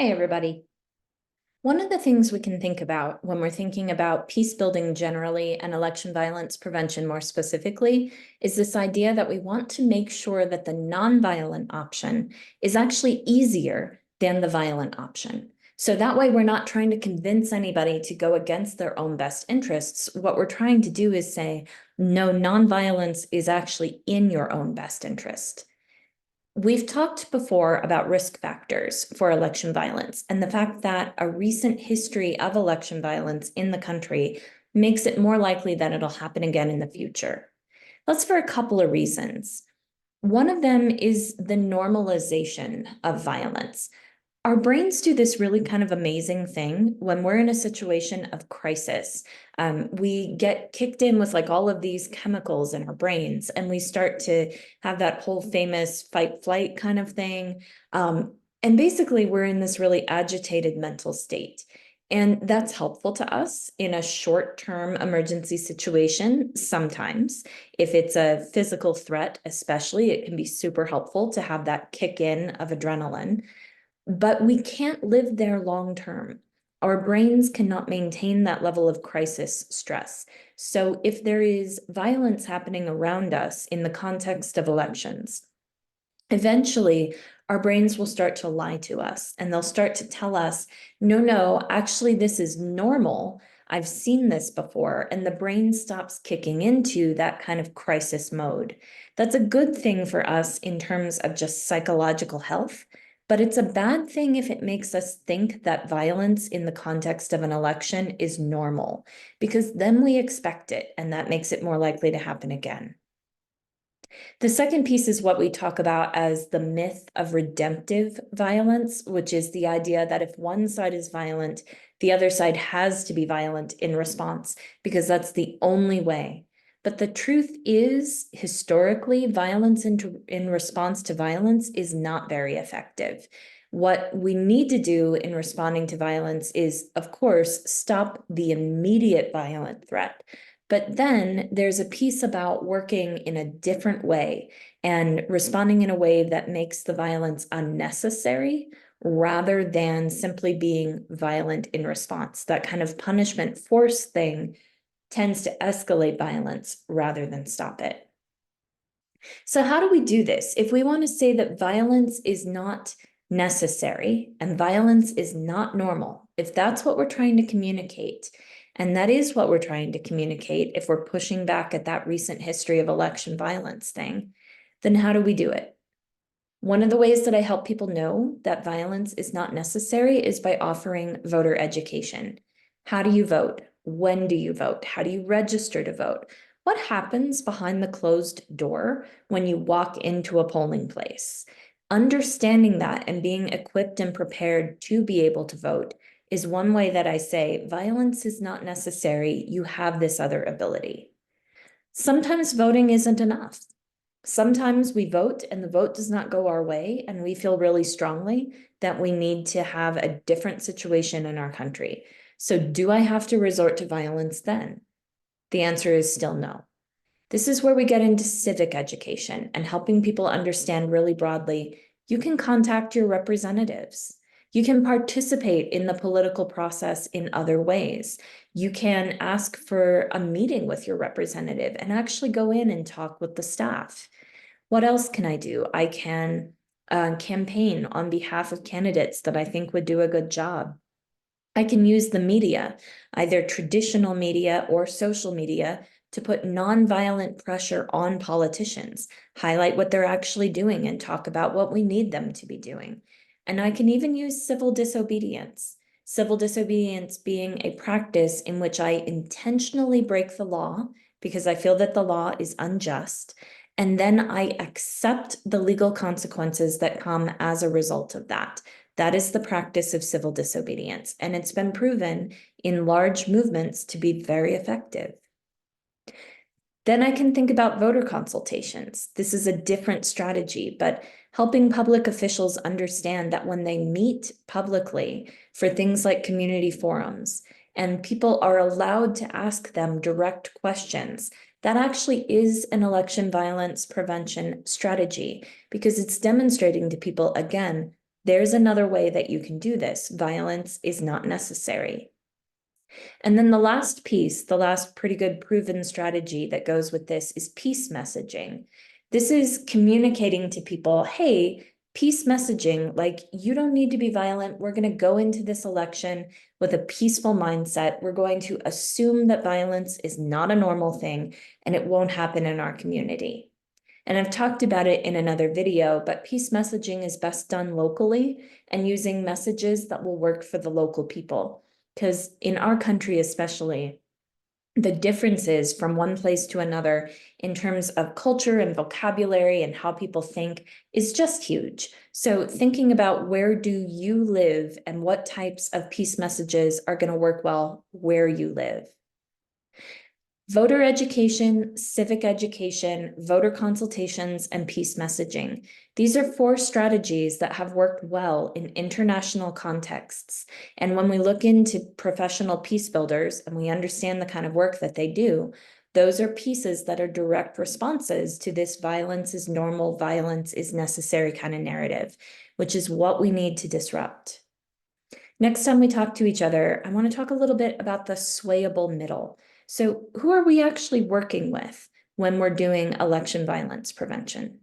Hey, everybody. One of the things we can think about when we're thinking about peace building generally and election violence prevention more specifically is this idea that we want to make sure that the nonviolent option is actually easier than the violent option. So that way we're not trying to convince anybody to go against their own best interests. What we're trying to do is say, no, nonviolence is actually in your own best interest. We've talked before about risk factors for election violence and the fact that a recent history of election violence in the country makes it more likely that it'll happen again in the future. That's for a couple of reasons. One of them is the normalization of violence. Our brains do this really kind of amazing thing when we're in a situation of crisis. We get kicked in with like all of these chemicals in our brains, and we start to have that whole famous fight flight kind of thing. And basically, we're in this really agitated mental state. And that's helpful to us in a short-term emergency situation sometimes. If it's a physical threat, especially, it can be super helpful to have that kick in of adrenaline. But we can't live there long term. Our brains cannot maintain that level of crisis stress. So if there is violence happening around us in the context of elections, eventually our brains will start to lie to us and they'll start to tell us, no, actually, this is normal. I've seen this before. And the brain stops kicking into that kind of crisis mode. That's a good thing for us in terms of just psychological health. But it's a bad thing if it makes us think that violence in the context of an election is normal, because then we expect it, and that makes it more likely to happen again. The second piece is what we talk about as the myth of redemptive violence, which is the idea that if one side is violent, the other side has to be violent in response, because that's the only way. But the truth is, historically, violence in response to violence is not very effective. What we need to do in responding to violence is, of course, stop the immediate violent threat. But then there's a piece about working in a different way and responding in a way that makes the violence unnecessary rather than simply being violent in response. That kind of punishment force thing tends to escalate violence rather than stop it. So how do we do this? If we want to say that violence is not necessary and violence is not normal, if that's what we're trying to communicate, and that is what we're trying to communicate if we're pushing back at that recent history of election violence thing, then how do we do it? One of the ways that I help people know that violence is not necessary is by offering voter education. How do you vote? When do you vote? How do you register to vote? What happens behind the closed door when you walk into a polling place? Understanding that and being equipped and prepared to be able to vote is one way that I say violence is not necessary. You have this other ability. Sometimes voting isn't enough. Sometimes we vote and the vote does not go our way, and we feel really strongly that we need to have a different situation in our country. So, do I have to resort to violence then? The answer is still no. This is where we get into civic education and helping people understand really broadly. You can contact your representatives. You can participate in the political process in other ways. You can ask for a meeting with your representative and actually go in and talk with the staff. What else can I do? I can campaign on behalf of candidates that I think would do a good job. I can use the media, either traditional media or social media, to put nonviolent pressure on politicians, highlight what they're actually doing, and talk about what we need them to be doing. And I can even use civil disobedience. Civil disobedience being a practice in which I intentionally break the law because I feel that the law is unjust, and then I accept the legal consequences that come as a result of that. That is the practice of civil disobedience, and it's been proven in large movements to be very effective. Then I can think about voter consultations. This is a different strategy, but helping public officials understand that when they meet publicly for things like community forums, and people are allowed to ask them direct questions, that actually is an election violence prevention strategy because it's demonstrating to people, again, There's another way that you can do this. Violence is not necessary. And then the last piece, the last pretty good proven strategy that goes with this is peace messaging. This is communicating to people, hey, peace messaging, like you don't need to be violent. We're going to go into this election with a peaceful mindset. We're going to assume that violence is not a normal thing and it won't happen in our community. And I've talked about it in another video, but peace messaging is best done locally and using messages that will work for the local people. Because in our country, especially, the differences from one place to another in terms of culture and vocabulary and how people think is just huge. So thinking about where do you live and what types of peace messages are going to work well where you live. Voter education, civic education, voter consultations, and peace messaging. These are 4 strategies that have worked well in international contexts. And when we look into professional peace builders and we understand the kind of work that they do, those are pieces that are direct responses to this violence is normal, violence is necessary kind of narrative, which is what we need to disrupt. Next time we talk to each other, I want to talk a little bit about the swayable middle. So who are we actually working with when we're doing election violence prevention?